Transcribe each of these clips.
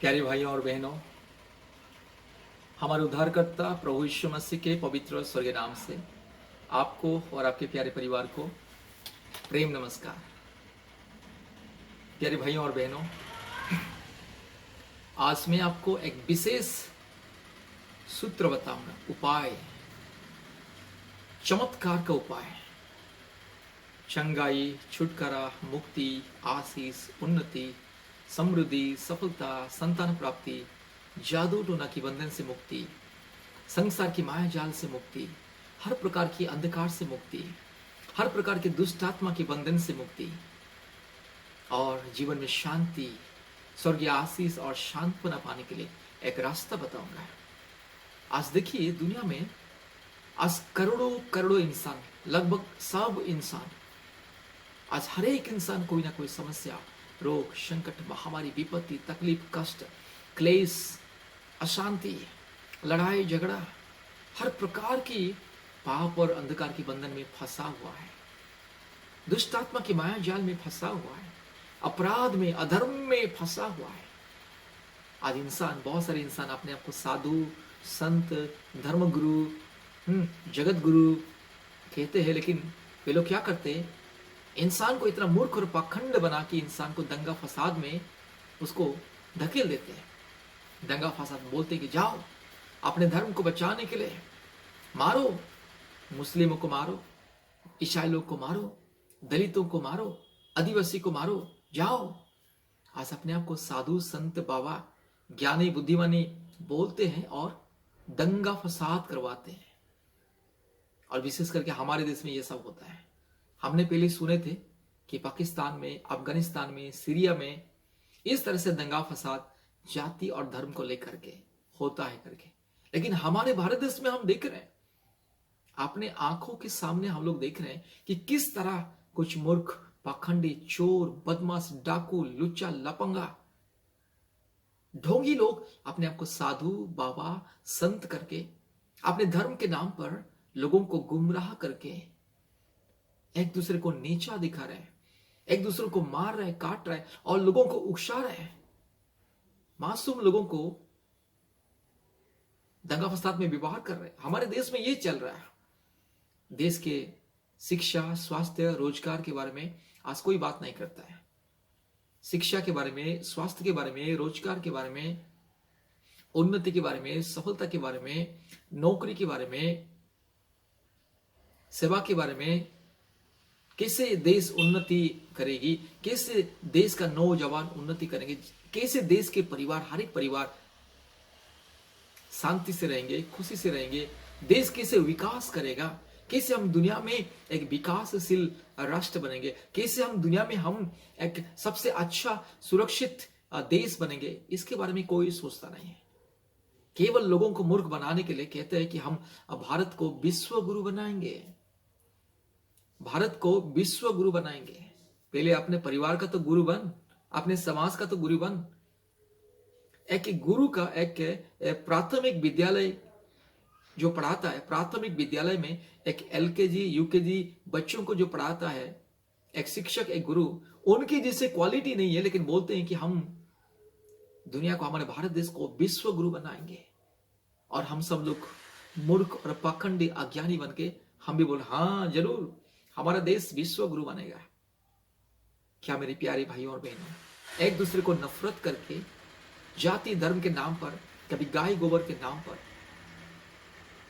प्यारे भाइयों और बहनों, हमारे उद्धारकर्ता प्रभु यीशु मसीह के पवित्र स्वर्गीय नाम से आपको और आपके प्यारे परिवार को प्रेम नमस्कार। प्यारे भाइयों और बहनों, आज मैं आपको एक विशेष सूत्र बताऊंगा, उपाय, चमत्कार का उपाय। चंगाई, छुटकारा, मुक्ति, आशीष, उन्नति, समृद्धि, सफलता, संतान प्राप्ति, जादू टोना की बंधन से मुक्ति, संसार की माया जाल से मुक्ति, हर प्रकार की अंधकार से मुक्ति, हर प्रकार के दुष्ट आत्मा के बंधन से मुक्ति और जीवन में शांति, स्वर्गीय आशीष और शांतपना पाने के लिए एक रास्ता बताऊंगा। आज देखिए, दुनिया में आज करोड़ों करोड़ों इंसान, लगभग सब इंसान, आज हर एक इंसान कोई ना कोई समस्या, रोग, संकट, महामारी, विपत्ति, तकलीफ, कष्ट, क्लेश, अशांति, लड़ाई झगड़ा, हर प्रकार की पाप और अंधकार के बंधन में फंसा हुआ है, दुष्ट आत्मा की माया जाल में फंसा हुआ है, अपराध में, अधर्म में फंसा हुआ है। आज इंसान, बहुत सारे इंसान अपने आप को साधु, संत, धर्मगुरु, जगत गुरु कहते हैं, लेकिन वे लोग क्या करते हैं? इंसान को इतना मूर्ख और पाखंड बना के इंसान को दंगा फसाद में उसको धकेल देते हैं। दंगा फसाद बोलते कि जाओ अपने धर्म को बचाने के लिए मारो, मुस्लिमों को मारो, ईसाई लोग को मारो, दलितों को मारो, आदिवासी को मारो, जाओ। आज अपने आप को साधु, संत, बाबा, ज्ञानी, बुद्धिमानी बोलते हैं और दंगा फसाद करवाते हैं। और विशेष करके हमारे देश में ये सब होता है। हमने पहले सुने थे कि पाकिस्तान में, अफगानिस्तान में, सीरिया में इस तरह से दंगा फसाद जाति और धर्म को लेकर के होता है करके, लेकिन हमारे भारत देश में हम देख रहे हैं, अपने आंखों के सामने हम लोग देख रहे हैं कि किस तरह कुछ मूर्ख, पाखंडी, चोर, बदमाश, डाकू, लुच्चा, लपंगा, ढोंगी लोग अपने आप को साधु, बाबा, संत करके अपने धर्म के नाम पर लोगों को गुमराह करके एक दूसरे को नीचा दिखा रहे हैं, एक दूसरे को मार रहे, काट रहे और लोगों को उकसा रहे हैं। मासूम लोगों को दंगा फसाद में व्यवहार कर रहे हैं। हमारे देश में ये चल रहा है। देश के शिक्षा, स्वास्थ्य, रोजगार के बारे में आज कोई बात नहीं करता है। शिक्षा के बारे में, स्वास्थ्य के बारे में, रोजगार के बारे में, उन्नति के बारे में, सफलता के बारे में, नौकरी के बारे में, सेवा के बारे में, कैसे देश उन्नति करेगी, कैसे देश का नौजवान उन्नति करेंगे, कैसे देश के परिवार, हर एक परिवार शांति से रहेंगे, खुशी से रहेंगे, देश कैसे विकास करेगा, कैसे हम दुनिया में एक विकासशील राष्ट्र बनेंगे, कैसे हम दुनिया में हम एक सबसे अच्छा सुरक्षित देश बनेंगे, इसके बारे में कोई सोचता नहीं है। केवल लोगों को मूर्ख बनाने के लिए कहते हैं कि हम भारत को विश्व गुरु बनाएंगे, भारत को विश्व गुरु बनाएंगे। पहले अपने परिवार का तो गुरु बन, अपने समाज का तो गुरु बन। एक गुरु का एक प्राथमिक विद्यालय जो पढ़ाता है, प्राथमिक विद्यालय में एक एलकेजी, यूकेजी बच्चों को जो पढ़ाता है, एक शिक्षक, एक गुरु, उनकी जैसे क्वालिटी नहीं है, लेकिन बोलते हैं कि हम दुनिया को, हमारे भारत देश को विश्व गुरु बनाएंगे। और हम सब लोग मूर्ख और पाखंडी, अज्ञानी बन के हम भी बोल, हाँ जरूर हमारा देश विश्व गुरु बनेगा। क्या मेरे प्यारे भाइयों और बहनों, एक दूसरे को नफरत करके, जाति धर्म के नाम पर, कभी गाय गोबर के नाम पर,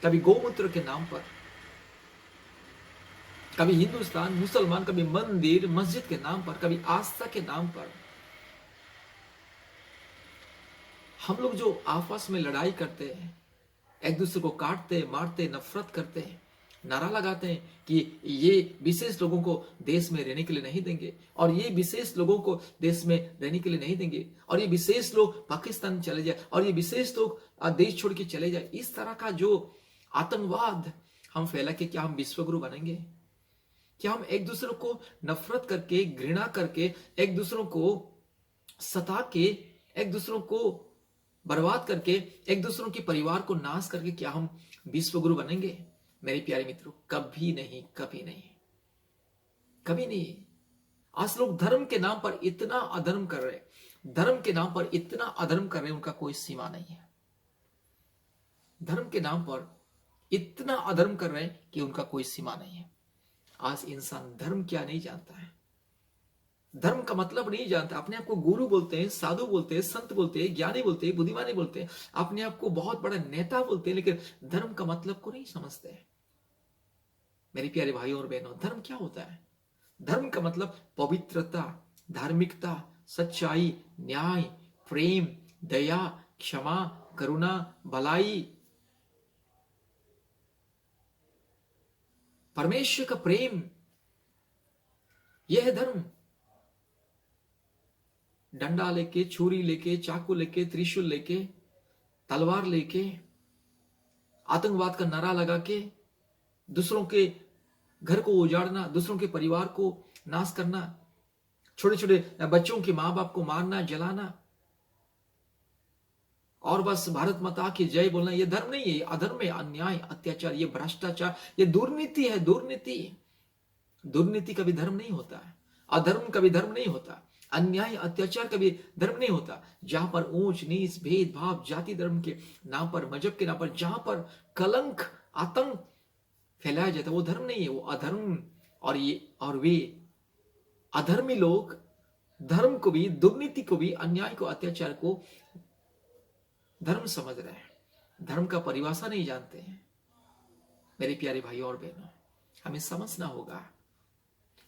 कभी गौमूत्र के नाम पर, कभी हिंदुस्तान, मुसलमान, कभी मंदिर मस्जिद के नाम पर, कभी आस्था के नाम पर हम लोग जो आपस में लड़ाई करते हैं, एक दूसरे को काटते, मारते, नफरत करते हैं, नारा लगाते हैं कि ये विशेष लोगों को देश में रहने के लिए नहीं देंगे, और ये विशेष लोगों को देश में रहने के लिए नहीं देंगे, और ये विशेष लोग पाकिस्तान चले जाए, और ये विशेष लोग देश छोड़ के चले जाए। इस तरह का जो आतंकवाद हम फैला के क्या हम विश्वगुरु बनेंगे? क्या हम एक दूसरे को नफरत करके, घृणा करके, एक दूसरों को सता के, एक दूसरों को बर्बाद करके, एक दूसरों के परिवार को नाश करके क्या हम विश्वगुरु बनेंगे? मेरे प्यारे मित्रों, कभी नहीं, कभी नहीं, कभी नहीं। आज लोग धर्म के नाम पर इतना अधर्म कर रहे, धर्म के नाम पर इतना अधर्म कर रहे हैं, उनका कोई सीमा नहीं है। धर्म के नाम पर इतना अधर्म कर रहे हैं कि उनका कोई सीमा नहीं है। आज इंसान धर्म क्या नहीं जानता है, धर्म का मतलब नहीं जानता। अपने आप को गुरु बोलते हैं, साधु बोलते हैं, संत बोलते हैं, ज्ञानी बोलते हैं, बुद्धिमानी बोलते हैं, अपने आप को बहुत बड़ा नेता बोलते हैं, लेकिन धर्म का मतलब को नहीं समझते। मेरे प्यारे भाइयों और बहनों, धर्म क्या होता है? धर्म का मतलब पवित्रता, धार्मिकता, सच्चाई, न्याय, प्रेम, दया, क्षमा, करुणा, भलाई, परमेश्वर का प्रेम, यह है धर्म। डंडा लेके, छुरी लेके, चाकू लेके, त्रिशूल लेके, तलवार लेके, आतंकवाद का नारा लगा के दूसरों के घर को उजाड़ना, दूसरों के परिवार को नाश करना, छोटे छोटे बच्चों के मां बाप को मारना, जलाना, और बस भारत माता की जय बोलना, यह धर्म नहीं है, ये अधर्म है, अन्याय, अत्याचार, ये भ्रष्टाचार, ये दुर्नीति है। दुर्नीति, दुर्नीति कभी धर्म नहीं होता है, अधर्म कभी धर्म नहीं होता, अन्याय अत्याचार कभी धर्म नहीं होता। जहां पर ऊंच नीच, भेदभाव, जाति धर्म के नाम पर, मजहब के नाम पर जहां पर कलंक, आतंक फैलाया जाता है, वो धर्म नहीं है, वो अधर्म। और वे अधर्मी लोग धर्म को भी, दुर्नीति को भी, अन्याय को, अत्याचार को धर्म समझ रहे हैं, धर्म का परिभाषा नहीं जानते हैं। मेरे प्यारे भाइयों और बहनों, हमें समझना होगा।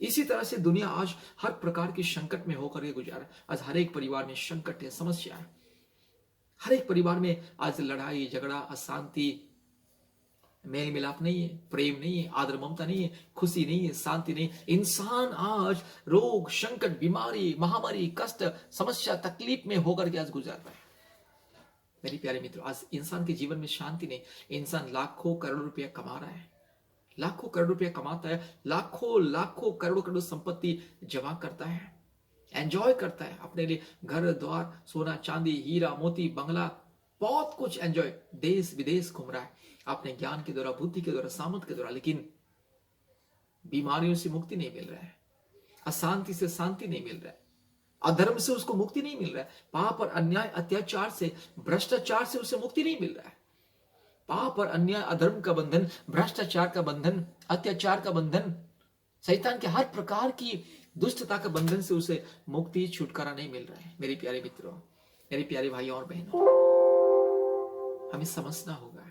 इसी तरह से दुनिया आज हर प्रकार के संकट में होकर के गुजारा। आज हर एक परिवार में संकट है, समस्या है। हर एक परिवार में आज लड़ाई झगड़ा, अशांति, मेल मिलाप नहीं है, प्रेम नहीं है, आदर ममता नहीं है, खुशी नहीं है, शांति नहीं। इंसान आज रोग, संकट, बीमारी, महामारी, कष्ट, समस्या, तकलीफ में होकर के आज गुजार रहा है। मेरे प्यारे मित्रों, आज इंसान के जीवन में शांति नहीं। इंसान लाखों करोड़ रुपया कमा रहा है, लाखों करोड़ रुपया कमाता है, लाखों लाखों करोड़ करोड़ संपत्ति जमा करता है, एंजॉय करता है, अपने लिए घर द्वार, सोना चांदी, हीरा मोती, बंगला, बहुत कुछ एंजॉय, देश विदेश घूम रहा है अपने ज्ञान के द्वारा, बुद्धि के द्वारा, सामर्थ्य के द्वारा, लेकिन बीमारियों से मुक्ति नहीं मिल रहा है, अशांति से शांति नहीं मिल रहा है, अधर्म से उसको मुक्ति नहीं मिल रहा है, पाप और अन्याय अत्याचार से, भ्रष्टाचार से उसे मुक्ति नहीं मिल रहा है। पाप और अन्याय, अधर्म का बंधन, भ्रष्टाचार का बंधन, अत्याचार का बंधन, शैतान के हर प्रकार की दुष्टता का बंधन से उसे मुक्ति, छुटकारा नहीं मिल रहा है। मेरे प्यारे मित्रों, मेरे प्यारे भाइयों और बहनों, हमें समझना होगा,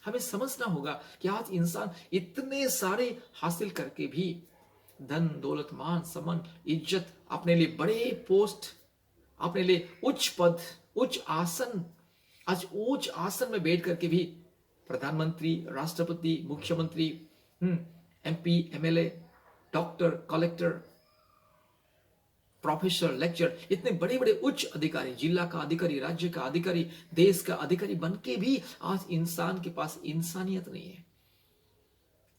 हमें समझना होगा कि आज इंसान इतने सारे हासिल करके भी धन दौलत, मान सम्मान, इज्जत, अपने लिए बड़े पोस्ट, अपने लिए उच्च पद, उच्च आसन, आज उच्च आसन में बैठ करके भी प्रधानमंत्री, राष्ट्रपति, मुख्यमंत्री, MP, MLA, doctor, collector, professor, lecture, इतने बड़े बड़े उच्च अधिकारी, जिला का अधिकारी, राज्य का अधिकारी, देश का अधिकारी बनके भी आज इंसान के पास इंसानियत नहीं है।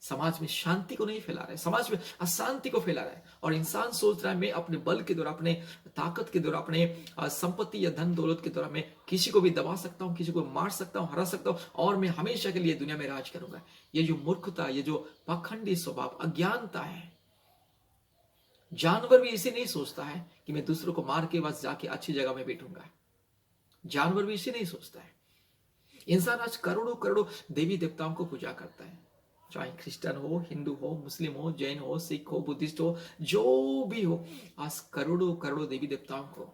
समाज में शांति को नहीं फैला रहा है, समाज में अशांति को फैला रहा है, और इंसान सोच रहा है मैं अपने बल के द्वारा, अपने ताकत के द्वारा, अपने संपत्ति या धन दौलत के द्वारा मैं किसी को भी दबा सकता हूं, किसी को मार सकता हूं, हरा सकता हूं, और मैं हमेशा के लिए दुनिया में राज करूंगा। ये जो मूर्खता, ये जो पाखंडी स्वभाव, अज्ञानता है। जानवर भी इसे नहीं सोचता है कि मैं दूसरों को मार के बस जाके अच्छी जगह में बैठूंगा। जानवर भी इसे नहीं सोचता है। इंसान आज करोड़ों करोड़ों देवी देवताओं को पूजा करता है, चाहे क्रिश्चियन हो, हिंदू हो, मुस्लिम हो, जैन हो, सिख हो, बुद्धिस्ट हो, जो भी हो, आज करोड़ों करोड़ों देवी देवताओं को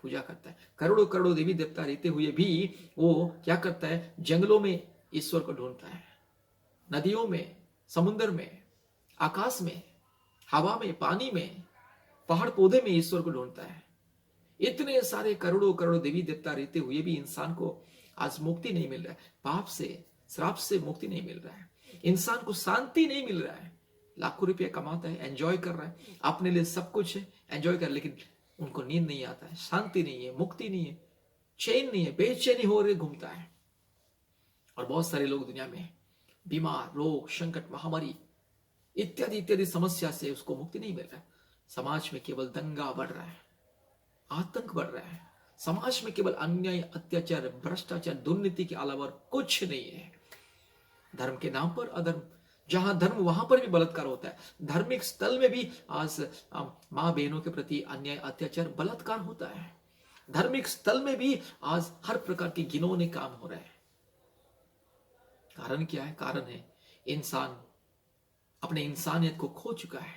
पूजा करता है। करोड़ों करोड़ों देवी देवता रहते हुए भी वो क्या करता है? जंगलों में ईश्वर को ढूंढता है, नदियों में, समुद्र में, आकाश में, हवा में, पानी में, पहाड़ पौधे में ईश्वर को ढूंढता है। इतने सारे करोड़ों करोड़ों देवी देवता रहते हुए भी इंसान को आज मुक्ति नहीं मिल रहा है, पाप से, श्राप से मुक्ति नहीं मिल रहा है, इंसान को शांति नहीं मिल रहा है। लाखों रुपया कमाता है, एंजॉय कर रहा है, अपने लिए सब कुछ है, एंजॉय कर, लेकिन उनको नींद नहीं आता है, शांति नहीं है, मुक्ति नहीं है, चैन नहीं है, बेचैनी हो रही घूमता है। और बहुत सारे लोग दुनिया में बीमार, रोग, संकट, महामारी इत्यादि इत्यादि समस्या से उसको मुक्ति नहीं मिल रहा है। समाज में केवल दंगा बढ़ रहा है, आतंक बढ़ रहा है, समाज में केवल अन्याय, अत्याचार, भ्रष्टाचार, दुर्नीति के अलावा कुछ नहीं है। धर्म के नाम पर अधर्म, जहां धर्म वहां पर भी बलात्कार होता है। धार्मिक स्थल में भी आज मां बहनों के प्रति अन्याय, अत्याचार, बलात्कार होता है। धार्मिक स्थल में भी आज हर प्रकार के घिनौने काम हो रहे हैं। कारण क्या है? कारण है इंसान अपने इंसानियत को खो चुका है,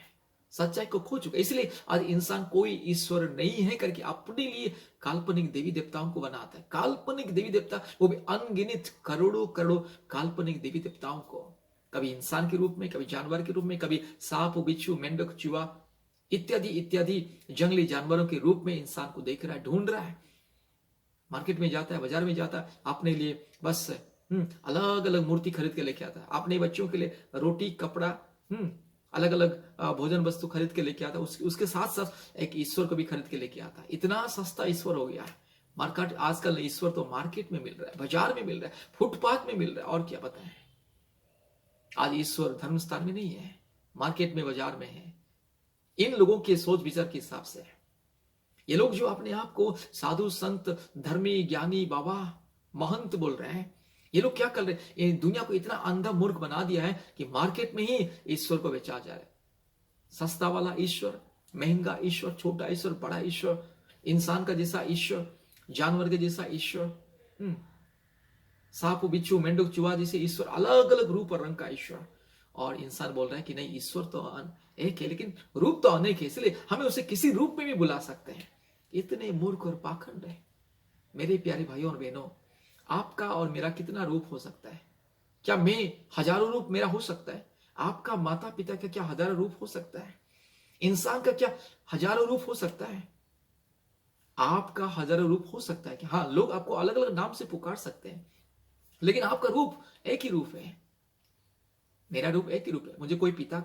सच्चाई को खो चुका है। इसलिए आज इंसान कोई ईश्वर नहीं है करके अपने लिए काल्पनिक देवी देवताओं को बनाता है। काल्पनिक देवी देवता, वो भी अनगिनत करोड़ों करोड़ों काल्पनिक देवी देवताओं को, कभी इंसान के रूप में, कभी जानवर के रूप में, कभी सांप, बिच्छू, मेंढक, चूहा इत्यादि इत्यादि जंगली जानवरों के रूप में इंसान को देख रहा है, ढूंढ रहा है। मार्केट में जाता है, बाजार में जाता है, अपने लिए बस अलग अलग मूर्ति खरीद के लेके आता है। अपने बच्चों के लिए रोटी, कपड़ा, अलग अलग भोजन वस्तु खरीद के लेके आता है। उसके साथ साथ एक ईश्वर को भी खरीद के लेके आता है। इतना सस्ता ईश्वर हो गया है। मार्केट आजकल ईश्वर तो मार्केट में मिल रहा है, बाजार में मिल रहा है, फुटपाथ में मिल रहा है। और क्या बताएं, आज ईश्वर धर्म स्थान में नहीं है, मार्केट में, बाजार में है। इन लोगों के सोच विचार के हिसाब से ये लोग जो अपने आप को साधु, संत, धर्मी, ज्ञानी, बाबा, महंत बोल रहे हैं, ये लोग क्या कर रहे हैं? ये दुनिया को इतना अंधा मूर्ख बना दिया है कि मार्केट में ही ईश्वर को बेचा जा रहा है। सस्ता वाला ईश्वर, महंगा ईश्वर, छोटा ईश्वर, बड़ा ईश्वर, इंसान का जैसा ईश्वर, जानवर के जैसा ईश्वर, सांप, बिच्छू, मेंढक, चूहा जैसे ईश्वर, अलग अलग रूप और रंग का ईश्वर। और इंसान बोल रहा है कि नहीं, ईश्वर तो एक है लेकिन रूप तो अनेक है, इसलिए हमें उसे किसी रूप में भी बुला सकते हैं। इतने मूर्ख और पाखंड है। मेरे प्यारे भाइयों और बहनों, आपका और मेरा कितना रूप हो सकता है? क्या मैं हजारों रूप मेरा हो सकता है? आपका, माता पिता का क्या हजारों रूप हो सकता है? इंसान का क्या हजारों रूप हो सकता है? आपका हजारों रूप हो सकता है कि हाँ, लोग आपको अलग अलग नाम से पुकार सकते हैं, लेकिन आपका रूप एक ही रूप है। मेरा रूप एक ही रूप है। मुझे कोई पिता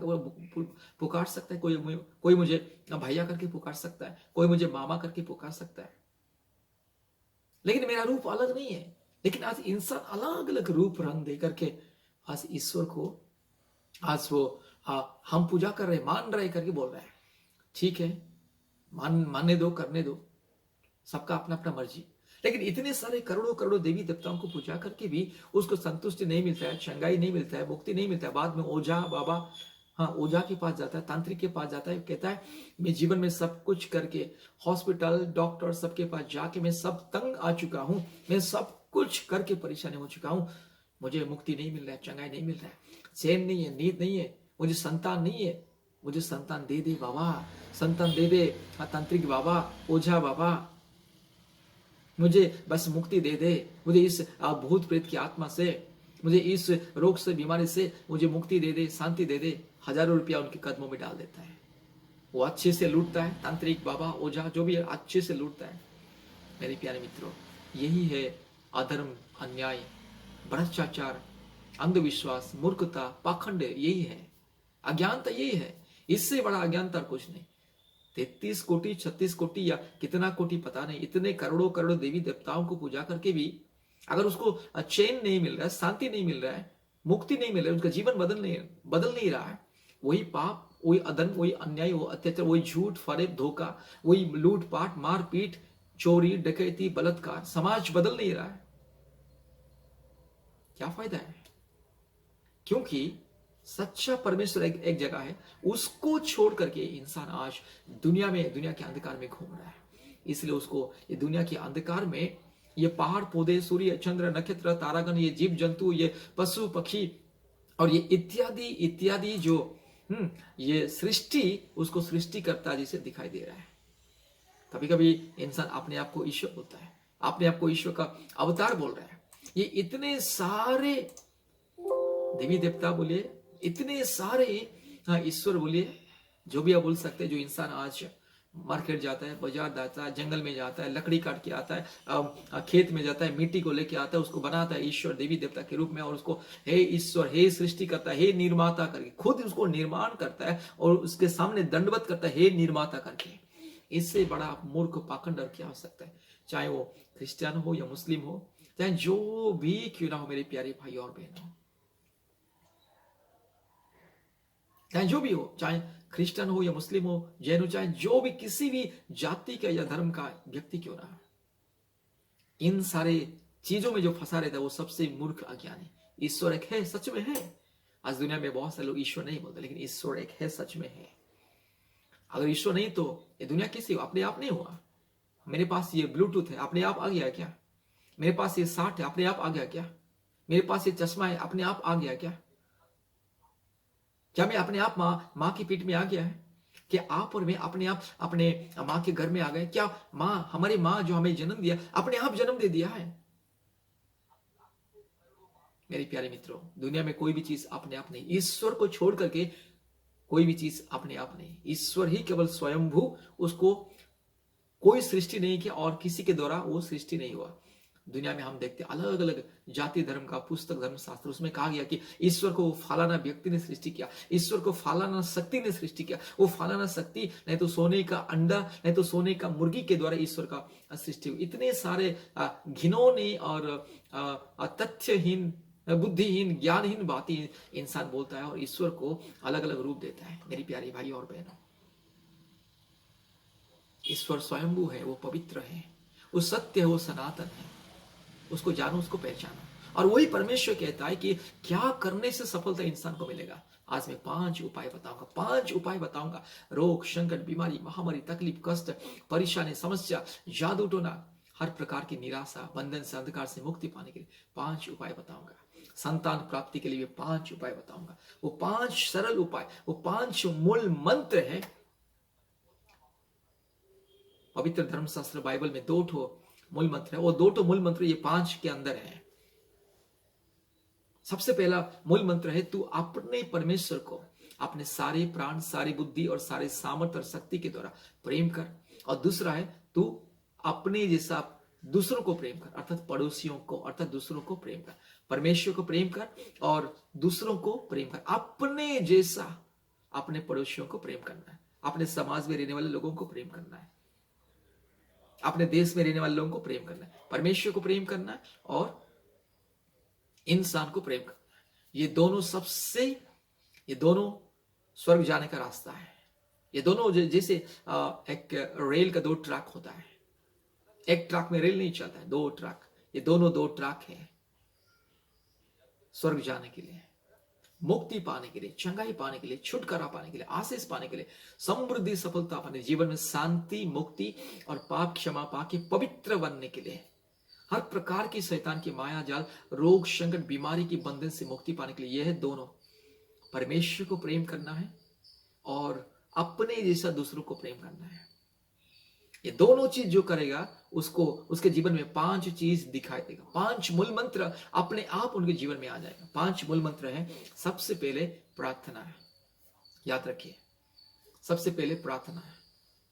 पुकार सकता है, कोई मुझे भैया करके पुकार सकता है, कोई मुझे मामा करके पुकार सकता है, लेकिन मेरा रूप अलग नहीं है। लेकिन आज इंसान अलग अलग रूप रंग दे करके आज ईश्वर को, आज वो हम पूजा कर रहे, मान रहे करके बोल रहे हैं। ठीक है, मानने दो, करने दो, सबका अपना अपना मर्जी। लेकिन इतने सारे करोड़ों करोड़ों देवी देवताओं को पूजा करके भी उसको संतुष्टि नहीं मिलता है, चंगाई नहीं मिलता है, मुक्ति नहीं मिलता है। बाद में ओझा बाबा, ओझा के पास जाता है, तांत्रिक के पास जाता है, कहता है मैं जीवन में सब कुछ करके, हॉस्पिटल, डॉक्टर, सबके पास जाके मैं सब तंग आ चुका हूं, मैं सब कुछ करके परेशानी हो चुका हूं, मुझे मुक्ति नहीं मिल रहा है, चंगाई नहीं मिल रहा है, चैन नहीं है, नींद नहीं है, मुझे संतान नहीं है, मुझे संतान दे दे बाबा, संतान दे दे तांत्रिक बाबा, ओझा बाबा, मुझे बस मुक्ति दे दे, मुझे इस भूत प्रेत की आत्मा से, मुझे इस रोग से, बीमारी से मुझे मुक्ति दे दे, शांति दे दे। हजारों रुपया उनके कदमों में डाल देता है। वो अच्छे से लूटता है, तांत्रिक बाबा, ओझा जो भी है, अच्छे से लूटता है। मेरे प्यारे मित्रों, यही है अधर्म, अन्याय, भ्रष्टाचार, अंधविश्वास, मूर्खता, पाखंड, यही है अज्ञानता, यही है। इससे बड़ा अज्ञानता कुछ नहीं। 33 कोटि, 36 कोटि या कितना कोटि पता नहीं, इतने करोड़ों करोड़ों देवी देवताओं को पूजा करके भी अगर उसको चैन नहीं मिल रहा है, शांति नहीं मिल रहा है, मुक्ति नहीं मिल रहा है, उसका जीवन बदल नहीं रहा है, वही पाप, वही अधर्म, वही अन्याय, वो अत्याचार, वही झूठ, फरेब, धोखा, वही लूटपाट, मारपीट, चोरी, डकैती, बलात्कार, समाज बदल नहीं रहा है, क्या फायदा है? क्योंकि सच्चा परमेश्वर एक जगह है, उसको छोड़ करके इंसान आज दुनिया के अंधकार में घूम रहा है। इसलिए उसको ये दुनिया के अंधकार में, ये पहाड़, पौधे, सूर्य, चंद्र, नक्षत्र, तारागण, ये जीव जंतु, ये पशु पक्षी और ये इत्यादि इत्यादि जो ये सृष्टि, उसको सृष्टिकर्ता जैसे दिखाई दे रहा है। कभी कभी इंसान अपने आप को ईश्वर बोलता है, अपने आप को ईश्वर का अवतार बोल रहा है। ये इतने सारे देवी देवता बोलिए, इतने सारे ईश्वर बोलिए, जो भी आप बोल सकते हैं, जो इंसान आज मार्केट जाता है, बाजार जाता है, जंगल में जाता है, लकड़ी काट के आता है, खेत में जाता है, मिट्टी को लेके आता है, उसको बनाता है ईश्वर, देवी देवता के रूप में, और उसको हे ईश्वर, हे सृष्टि करता है, हे निर्माता करके खुद उसको निर्माण करता है और उसके सामने दंडवत करता है, हे निर्माता करके। इससे बड़ा मूर्ख पाखंड और क्या हो सकता है? चाहे वो क्रिश्चियन हो या मुस्लिम हो, चाहे जो भी क्यों ना हो मेरे प्यारे भाई और बहनों, चाहे जो भी हो, चाहे क्रिश्चियन हो या मुस्लिम हो, जैन हो, चाहे जो भी किसी भी जाति का या धर्म का व्यक्ति क्यों ना, इन सारे चीजों में जो फंसा रहता है वो सबसे मूर्ख अज्ञान है। ईश्वर एक है, सच में है। आज दुनिया में बहुत सारे लोग ईश्वर नहीं बोलते, लेकिन ईश्वर एक है, सच में है। अगर ईश्वर नहीं तो ये दुनिया कैसी हो? अपने आप नहीं हुआ। मेरे पास ये ब्लूटूथ है, अपने आप आ गया क्या? मेरे पास ये साठ है, अपने आप आ गया क्या? मेरे पास ये चश्मा है, अपने आप आ गया क्या? क्या मैं अपने आप माँ की पीठ में आ गया है? क्या आप और मैं अपने आप अपने माँ के घर में आ गए? क्या माँ, हमारी माँ जो हमें जन्म दिया, अपने आप जन्म दे दिया है? मेरे प्यारे मित्रों, दुनिया में कोई भी चीज अपने आप नहीं, ईश्वर को छोड़ करके कोई भी चीज अपने आप नहीं। ईश्वर ही केवल स्वयंभू, उसको कोई सृष्टि नहीं किया और किसी के द्वारा वो सृष्टि नहीं हुआ। दुनिया में हम देखते अलग अलग जाति धर्म का पुस्तक, धर्म शास्त्र, उसमें कहा गया कि ईश्वर को फलाना व्यक्ति ने सृष्टि किया, ईश्वर को फलाना शक्ति ने सृष्टि किया। वो फलाना शक्ति नहीं तो सोने का अंडा, नहीं तो सोने का मुर्गी के द्वारा ईश्वर का सृष्टि हुई। इतने सारे घिनौने और तथ्यहीन, बुद्धिहीन, ज्ञानहीन बातें इंसान बोलता है और ईश्वर को अलग अलग रूप देता है। मेरी प्यारी भाई और बहनों, ईश्वर स्वयंभू है, वो पवित्र है, वो सत्य है, वो सनातन है। उसको जानो, उसको पहचानो। और वही परमेश्वर कहता है कि क्या करने से सफलता इंसान को मिलेगा। आज मैं 5 उपाय बताऊंगा, 5 उपाय बताऊंगा। रोग, संकट, बीमारी, महामारी, तकलीफ, कष्ट, परेशानी, समस्या, जादू टोना, हर प्रकार की निराशा, बंधन से, अंधकार से मुक्ति पाने के लिए 5 उपाय बताऊंगा। संतान प्राप्ति के लिए 5 उपाय बताऊंगा। वो 5 सरल उपाय, वो 5 मूल मंत्र है। पवित्र धर्मशास्त्र बाइबल में 2 मूल मंत्र है, वो 2 मूल मंत्र ये 5 के अंदर है। सबसे पहला मूल मंत्र है, तू अपने परमेश्वर को अपने सारे प्राण, सारी बुद्धि और सारे सामर्थ्य और शक्ति के द्वारा प्रेम कर। और दूसरा है, तू अपने जैसा दूसरों को प्रेम कर, अर्थात पड़ोसियों को, अर्थात दूसरों को प्रेम कर। परमेश्वर को प्रेम कर और दूसरों को प्रेम कर। अपने जैसा अपने पड़ोसियों को प्रेम करना है, अपने समाज में रहने वाले लोगों को प्रेम करना है, अपने देश में रहने वाले लोगों को प्रेम करना है, परमेश्वर को प्रेम करना है और इंसान को प्रेम करना है। ये दोनों स्वर्ग जाने का रास्ता है। ये दोनों जैसे एक रेल का 2 ट्रैक होता है, एक ट्रैक में रेल नहीं चलता है, 2 ट्रैक, ये दोनों 2 ट्रैक है स्वर्ग जाने के लिए, मुक्ति पाने के लिए, चंगाई पाने के लिए, छुटकारा पाने के लिए, आशीष पाने के लिए, समृद्धि, सफलता पाने, जीवन में शांति, मुक्ति और पाप क्षमा पाके पवित्र बनने के लिए, हर प्रकार की शैतान की माया जाल, रोग, संकट, बीमारी की बंधन से मुक्ति पाने के लिए। यह है दोनों, परमेश्वर को प्रेम करना है और अपने जैसा दूसरों को प्रेम करना है। ये दोनों चीज जो करेगा उसको उसके जीवन में 5 चीज दिखाई देगा। 5 मूल मंत्र अपने आप उनके जीवन में आ जाएगा। 5 मूल मंत्र है। सबसे पहले प्रार्थना है, याद रखिए, सबसे पहले प्रार्थना है।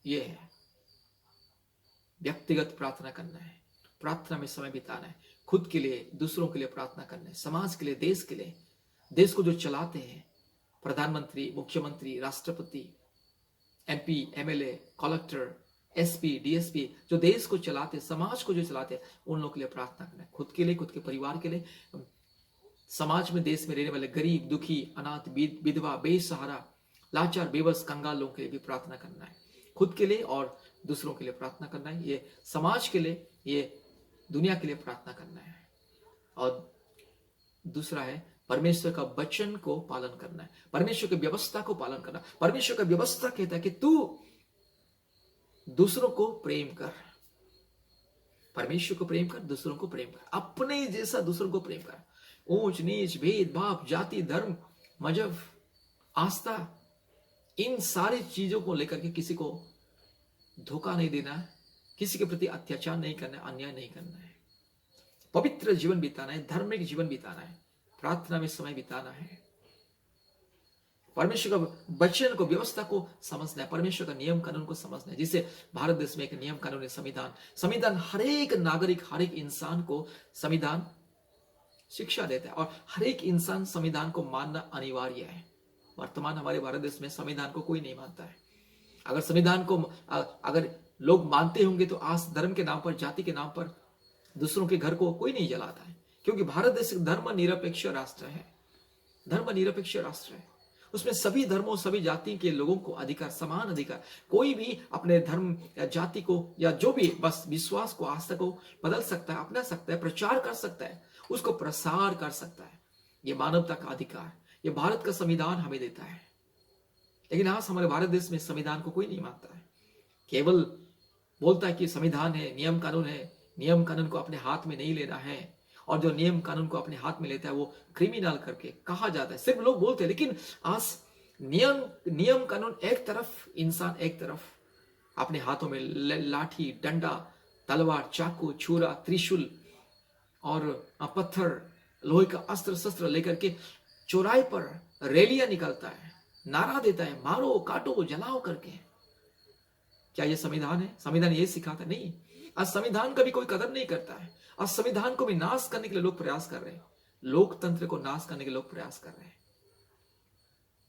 ये है व्यक्तिगत प्रार्थना करना है, प्रार्थना में समय बिताना है, खुद के लिए, दूसरों के लिए प्रार्थना करना है, समाज के लिए, देश के लिए, देश को जो चलाते हैं, प्रधानमंत्री, मुख्यमंत्री, राष्ट्रपति, MP, MLA, collector, SP, DSP, जो देश को चलाते, समाज को जो चलाते, उन लोगों के लिए प्रार्थना करना है। खुद के लिए, खुद के परिवार के लिए, समाज में, देश में रहने वाले गरीब, दुखी, अनाथ, विधवा, बेसहारा, लाचार, बेबस, कंगाल लोगों के लिए भी प्रार्थना करना है। खुद के लिए और दूसरों के लिए प्रार्थना करना है। ये समाज के लिए, ये दुनिया के लिए प्रार्थना करना है। और दूसरा है परमेश्वर का वचन को पालन करना है, परमेश्वर की व्यवस्था को पालन करना। परमेश्वर का व्यवस्था कहता है कि तू दूसरों को प्रेम कर, परमेश्वर को प्रेम कर, दूसरों को प्रेम कर, अपने जैसा दूसरों को प्रेम कर। ऊंच नीच, भेदभाव, जाति, धर्म, मजहब, आस्था, इन सारी चीजों को लेकर के किसी को धोखा नहीं देना है, किसी के प्रति अत्याचार नहीं करना है, अन्याय नहीं करना है, पवित्र जीवन बिताना है, धार्मिक जीवन बिताना है, प्रार्थना में समय बिताना है, परमेश्वर का वचन को, व्यवस्था को समझना है, परमेश्वर का नियम कानून को समझना है। जिसे भारत देश में एक नियम कानून है, संविधान हर एक नागरिक, हर एक इंसान को संविधान शिक्षा देता है और हर एक इंसान संविधान को मानना अनिवार्य है। वर्तमान हमारे भारत देश में संविधान को कोई नहीं मानता है। अगर संविधान को अगर लोग मानते होंगे तो आज धर्म के नाम पर, जाति के नाम पर दूसरों के घर को कोई नहीं जलाता है, क्योंकि भारत देश धर्मनिरपेक्ष राष्ट्र है। धर्मनिरपेक्ष राष्ट्र है, उसमें सभी धर्मों, सभी जाति के लोगों को अधिकार, समान अधिकार। कोई भी अपने धर्म या जाति को या जो भी बस विश्वास को, आस्था को बदल सकता है, अपना सकता है, प्रचार कर सकता है, उसको प्रसार कर सकता है। ये मानवता का अधिकार, ये भारत का संविधान हमें देता है। लेकिन आज हमारे भारत देश में संविधान को कोई नहीं मानता है। केवल बोलता है कि संविधान है, नियम कानून है, नियम कानून को अपने हाथ में नहीं लेना है, और जो नियम कानून को अपने हाथ में लेता है वो क्रिमिनल करके कहा जाता है। सिर्फ लोग बोलते हैं, लेकिन आज नियम नियम कानून एक तरफ, इंसान एक तरफ अपने हाथों में लाठी, डंडा, तलवार, चाकू, छुरा, त्रिशूल और पत्थर, लोहे का अस्त्र शस्त्र लेकर के चौराहे पर रैलियां निकालता है, नारा देता है, मारो, काटो, जलाओ करके। क्या यह संविधान है? संविधान ये सिखाता? नहीं। आज संविधान का भी कोई कदर नहीं करता है। आज संविधान को भी नाश करने के लिए लोग प्रयास कर रहे हैं, लोकतंत्र को नाश करने के लिए लोग प्रयास कर रहे हैं।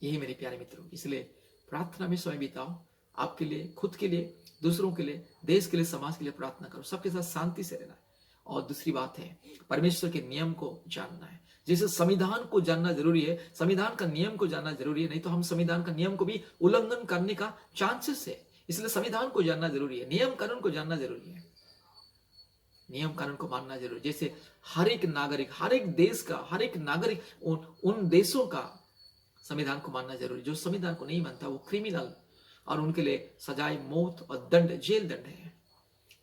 यही मेरे प्यारे मित्रों, इसलिए प्रार्थना में समय बिताओ, आपके लिए, खुद के लिए, दूसरों के लिए, देश के लिए, समाज के लिए प्रार्थना करो, सबके साथ शांति से रहना है। और दूसरी बात है, परमेश्वर के नियम को जानना है। जैसे संविधान को जानना जरूरी है, संविधान का नियम को जानना जरूरी है, नहीं तो हम संविधान का नियम को भी उल्लंघन करने का चांसेस है। इसलिए संविधान को जानना जरूरी है, नियम कानून को जानना जरूरी है, नियम कानून को मानना जरूरी है। जैसे हर एक नागरिक, हर एक देश का, हर एक नागरिक उन देशों का संविधान को मानना जरूरी। जो संविधान को नहीं मानता वो क्रिमिनल, और उनके लिए सजाए मौत और दंड, जेल दंड है।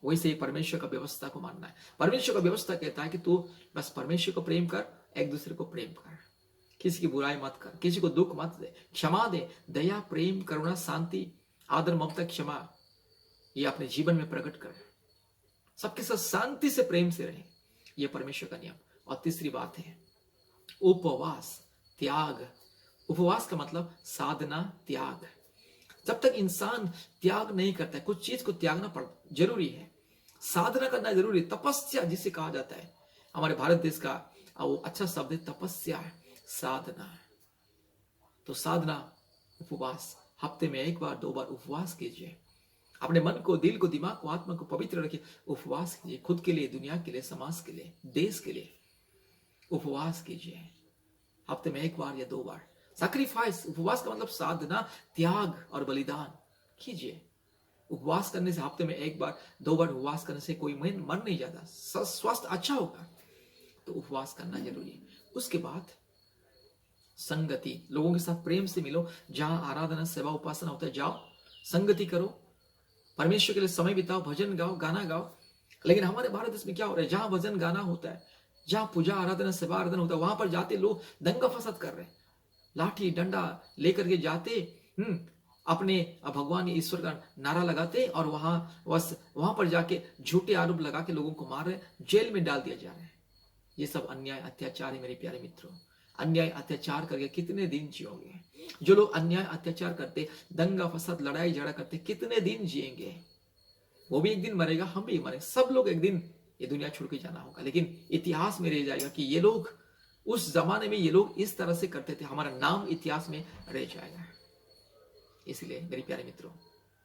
वैसे ही परमेश्वर का व्यवस्था को मानना है। परमेश्वर का व्यवस्था कहता है कि तू बस परमेश्वर को प्रेम कर, एक दूसरे को प्रेम कर, किसी की बुराई मत कर, किसी को दुख मत दे, क्षमा दे, दया, प्रेम, करुणा, शांति, आदर, ममता, क्षमा, ये अपने जीवन में प्रकट कर, सबके साथ शांति से, प्रेम से रहे। ये परमेश्वर का नियम। और तीसरी बात है उपवास, त्याग। उपवास का मतलब साधना, त्याग। जब तक इंसान त्याग नहीं करता है, कुछ चीज को त्यागना जरूरी है, साधना करना जरूरी है। तपस्या जिसे कहा जाता है, हमारे भारत देश का वो अच्छा शब्द है तपस्या, साधना। तो साधना, उपवास, हफ्ते में 1 बार 2 बार उपवास कीजिए। अपने मन को, दिल को, दिमाग को, आत्मा को पवित्र रखिए। उपवास कीजिए, खुद के लिए, दुनिया के लिए, समाज के लिए, देश के लिए उपवास कीजिए। हफ्ते में 1 बार या 2 बार सैक्रिफाइस। उपवास का मतलब साधना, त्याग और बलिदान कीजिए। उपवास करने से, हफ्ते में 1 बार 2 बार उपवास करने से कोई मर नहीं जाता, स्वास्थ्य अच्छा होगा। तो उपवास करना जरूरी है। उसके बाद संगति, लोगों के साथ प्रेम से मिलो। जहां आराधना, सेवा, उपासना होता है, जाओ, संगति करो, परमेश्वर के लिए समय बिताओ, भजन गाओ, गाना गाओ। लेकिन हमारे भारत देश में क्या हो रहा है, जहां भजन गाना होता है, जहां पूजा आराधना, सेवा आराधना होता है, वहां पर जाते लोग दंगा फसाद कर रहे हैं, लाठी डंडा लेकर के जाते, अपने भगवान ईश्वर का नारा लगाते, और वहां पर जाके झूठे आरोप लगा के लोगों को मार रहे, जेल में डाल दिया जा रहा है। ये सब अन्याय, अत्याचार है मेरे प्यारे मित्रों। अन्याय, अत्याचार करके कितने दिन जियोगे? जो लोग अन्याय, अत्याचार करते, दंगा फसाद, लड़ाई झगड़ा करते, कितने दिन जिएंगे? वो भी एक दिन मरेगा, हम भी मरेंगे, सब लोग एक दिन ये दुनिया छोड़ के जाना होगा। लेकिन इतिहास में रह जाएगा कि ये लोग, उस जमाने में ये लोग इस तरह से करते थे, हमारा नाम इतिहास में रह जाएगा। इसलिए मेरे प्यारे मित्रों,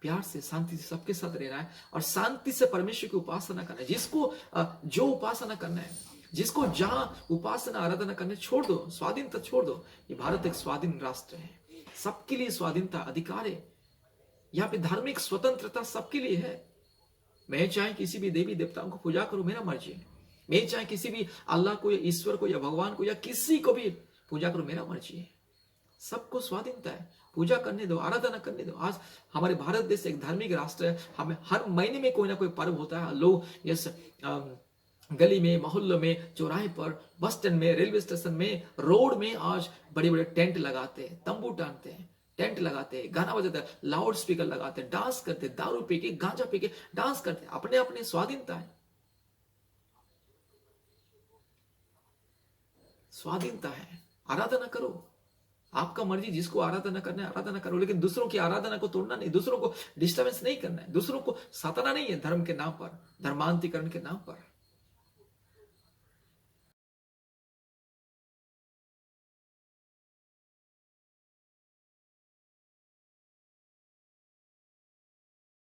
प्यार से, शांति से सबके साथ रहना है, और शांति से परमेश्वर की उपासना करना है। जिसको जो उपासना करना है, जिसको जहां उपासना आराधना करने, छोड़ दो, स्वाधीनता छोड़ दो। ये भारत एक स्वाधीन राष्ट्र है, सबके लिए स्वाधीनता, अधिकार है। यहाँ पे धार्मिक स्वतंत्रता सबके लिए है। मैं चाहे किसी भी देवी देवताओं को पूजा करूं, मेरा मर्जी है। मैं चाहे किसी भी अल्लाह को या ईश्वर को या भगवान को या किसी को भी पूजा करूं, मेरा मर्जी है। सबको स्वाधीनता है, पूजा करने दो, आराधना करने दो। आज हमारे भारत देश एक धार्मिक राष्ट्र है। हमें हर महीने में कोई ना कोई पर्व होता है। लोग यस गली में, मोहल्लों में, चौराहे पर, बस स्टैंड में, रेलवे स्टेशन में, रोड में आज बड़े बड़े टेंट लगाते हैं, तंबू टांगते हैं, टेंट लगाते हैं, गाना बजाते हैं, लाउड स्पीकर लगाते हैं, डांस करते हैं, दारू पी के, गांजा पी के डांस करते हैं। अपने अपने स्वाधीनता है, स्वाधीनता है। आराधना करो, आपका मर्जी, जिसको आराधना करना है आराधना करो, लेकिन दूसरों की आराधना को तोड़ना नहीं, दूसरों को डिस्टर्बेंस नहीं करना है, दूसरों को सताना नहीं है धर्म के नाम पर, धर्मांतरीकरण के नाम पर।